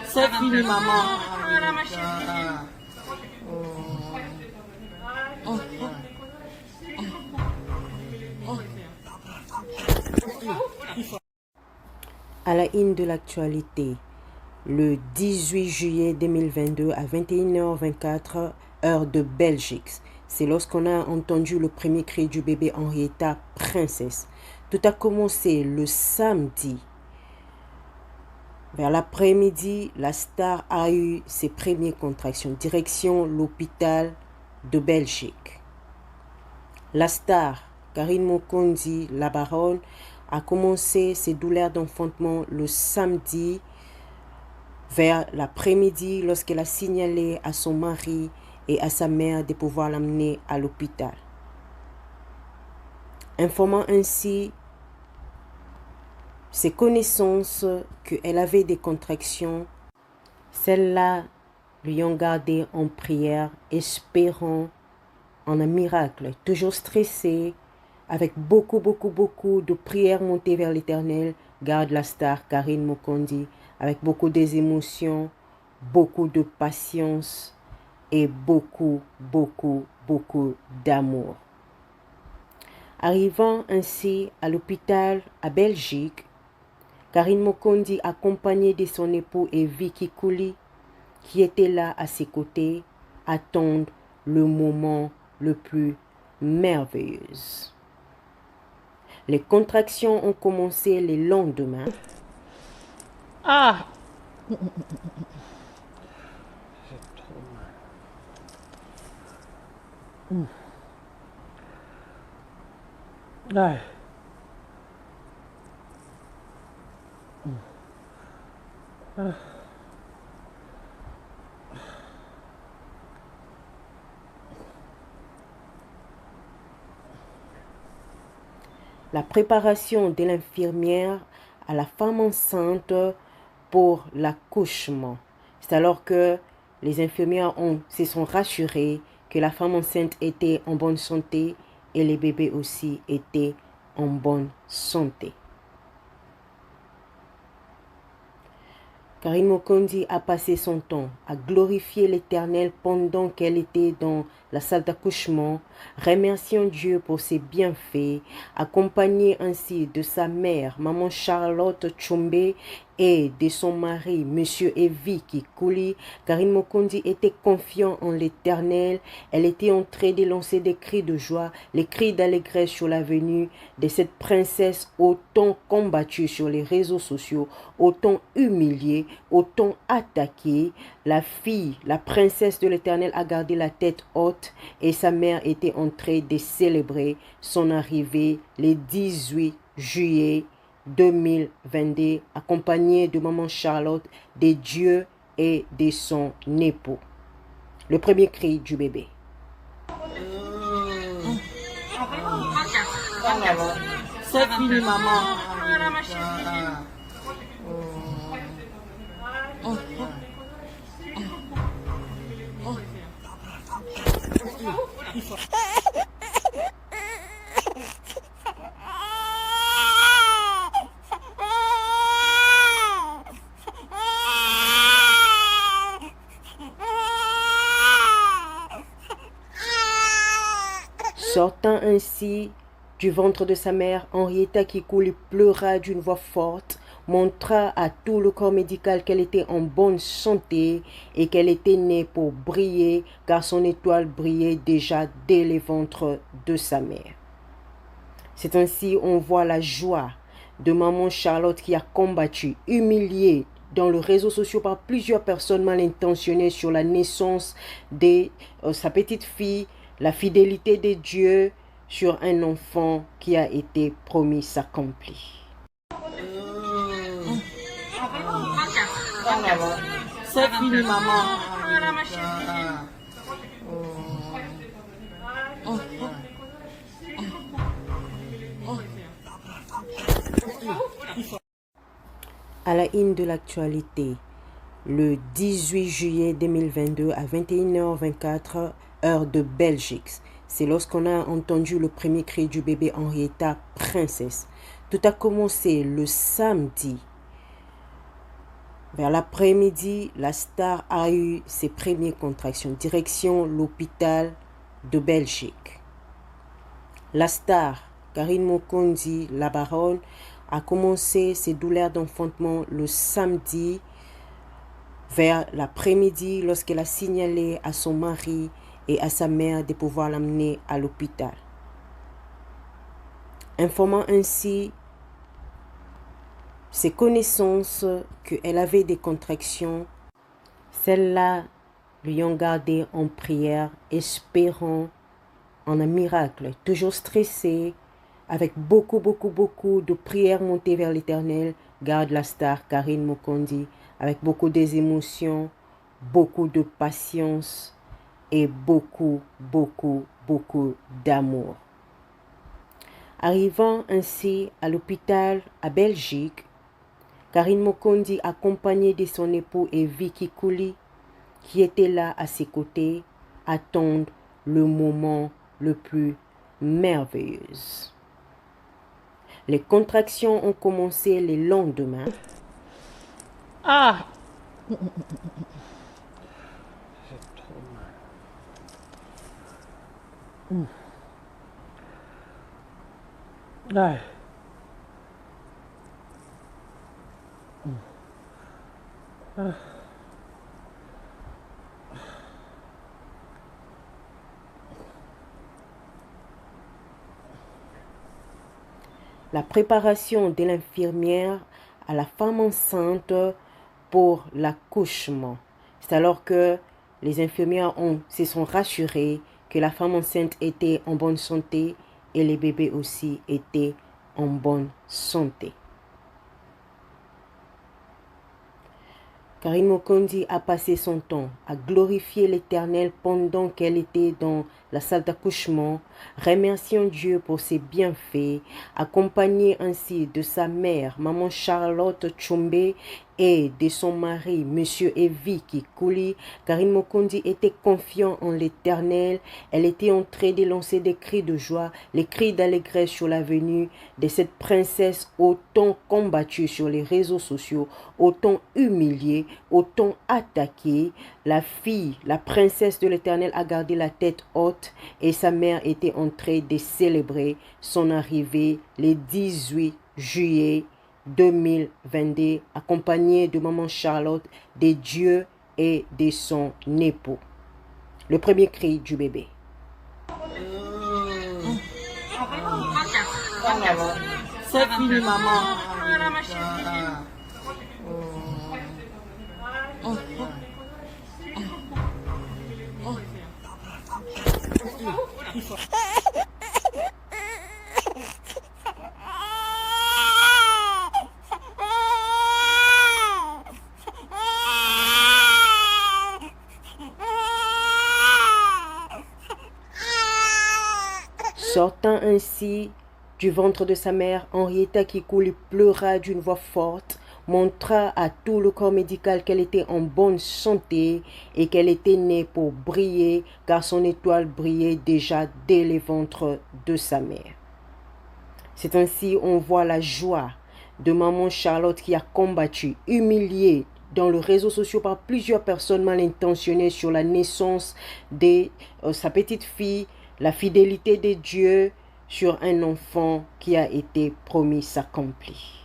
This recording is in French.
C'est fini, maman. À la une de l'actualité, le 18 juillet 2022 à 21h24, heure de Belgique. C'est lorsqu'on a entendu le premier cri du bébé Henrietta, princesse. Tout a commencé le samedi. Vers l'après-midi, la star a eu ses premières contractions. Direction l'hôpital de Belgique. La star, Karine Mokondi, la baronne, a commencé ses douleurs d'enfantement le samedi vers l'après-midi lorsqu'elle a signalé à son mari et à sa mère de pouvoir l'amener à l'hôpital. Informant ainsi ses connaissances qu'elle avait des contractions, celles-là lui ont gardé en prière, espérant en un miracle, toujours stressée, avec beaucoup de prières montées vers l'Éternel, garde la star Karine Mokondi, avec beaucoup d'émotions, beaucoup de patience et beaucoup d'amour. Arrivant ainsi à l'hôpital à Belgique, Karine Mokondi, accompagnée de son époux et Vicky Kouli, qui était là à ses côtés, attendent le moment le plus merveilleux. Les contractions ont commencé le lendemain. Ah! J'ai trop mal. Ouais. La préparation de l'infirmière à la femme enceinte pour l'accouchement. C'est alors que les infirmières se sont rassurées que la femme enceinte était en bonne santé et les bébés aussi étaient en bonne santé. Karine Mokondi a passé son temps à glorifier l'Éternel pendant qu'elle était dans la salle d'accouchement, remerciant Dieu pour ses bienfaits, accompagnée ainsi de sa mère, maman Charlotte Tchombe, et de son mari, monsieur Vicky Kouli. Karine Mokondi était confiante en l'Éternel. Elle était en train de lancer des cris de joie, les cris d'allégresse sur la venue de cette princesse autant combattue sur les réseaux sociaux, autant humiliée, autant attaquée. La fille, la princesse de l'Éternel a gardé la tête haute et sa mère était en train de célébrer son arrivée le 18 juillet 2022, accompagnée de maman Charlotte, de Dieu et de son époux. Le premier cri du bébé. C'est fini, maman. Sortant ainsi du ventre de sa mère, Henrietta Kikouli pleura d'une voix forte, montra à tout le corps médical qu'elle était en bonne santé et qu'elle était née pour briller, car son étoile brillait déjà dès le ventre de sa mère. C'est ainsi on voit la joie de maman Charlotte qui a combattu, humiliée dans les réseaux sociaux par plusieurs personnes mal intentionnées sur la naissance de sa petite fille, la fidélité de Dieu sur un enfant qui a été promis s'accomplit. C'est fini, maman. À la une de l'actualité, le 18 juillet 2022 à 21h24, heure de Belgique. C'est lorsqu'on a entendu le premier cri du bébé Henrietta, princesse. Tout a commencé le samedi. Vers l'après-midi, la star a eu ses premières contractions. Direction l'hôpital de Belgique. La star, Karine Mokondi, la baronne, a commencé ses douleurs d'enfantement le samedi vers l'après-midi lorsqu'elle a signalé à son mari et à sa mère de pouvoir l'amener à l'hôpital. Informant ainsi ses connaissances qu'elle avait des contractions, celles-là lui ont gardé en prière, espérant en un miracle, toujours stressée, avec beaucoup de prières montées vers l'Éternel, garde la star Karine Mokondi, avec beaucoup d'émotions, beaucoup de patience et beaucoup d'amour. Arrivant ainsi à l'hôpital à Belgique, Karine Mokondi, accompagnée de son époux et Vicky Kouli, qui était là à ses côtés, attendent le moment le plus merveilleux. Les contractions ont commencé le lendemain. Ah, J'ai trop mal. Ouais. La préparation de l'infirmière à la femme enceinte pour l'accouchement. C'est alors que les infirmières se sont rassurées que la femme enceinte était en bonne santé et les bébés aussi étaient en bonne santé. Karine Mokondi a passé son temps à glorifier l'Éternel pendant qu'elle était dans la salle d'accouchement, remerciant Dieu pour ses bienfaits, accompagnée ainsi de sa mère, maman Charlotte Tchombe, et de son mari, monsieur Vicky Kouli. Karine Mokondi était confiante en l'Éternel. Elle était en train de lancer des cris de joie, les cris d'allégresse sur la venue de cette princesse autant combattue sur les réseaux sociaux, autant humiliée, autant attaquée. La fille, la princesse de l'Éternel a gardé la tête haute et sa mère était en train de célébrer son arrivée le 18 juillet 2022, accompagnée de maman Charlotte, de Dieu et de son époux. Le premier cri du bébé. c'est fini, maman. Sortant ainsi du ventre de sa mère, Henrietta Kikouli pleura d'une voix forte, montra à tout le corps médical qu'elle était en bonne santé et qu'elle était née pour briller, car son étoile brillait déjà dès le ventre de sa mère. C'est ainsi on voit la joie de maman Charlotte qui a combattu, humiliée dans les réseaux sociaux par plusieurs personnes mal intentionnées sur la naissance de sa petite fille, la fidélité de Dieu sur un enfant qui a été promis s'accomplit.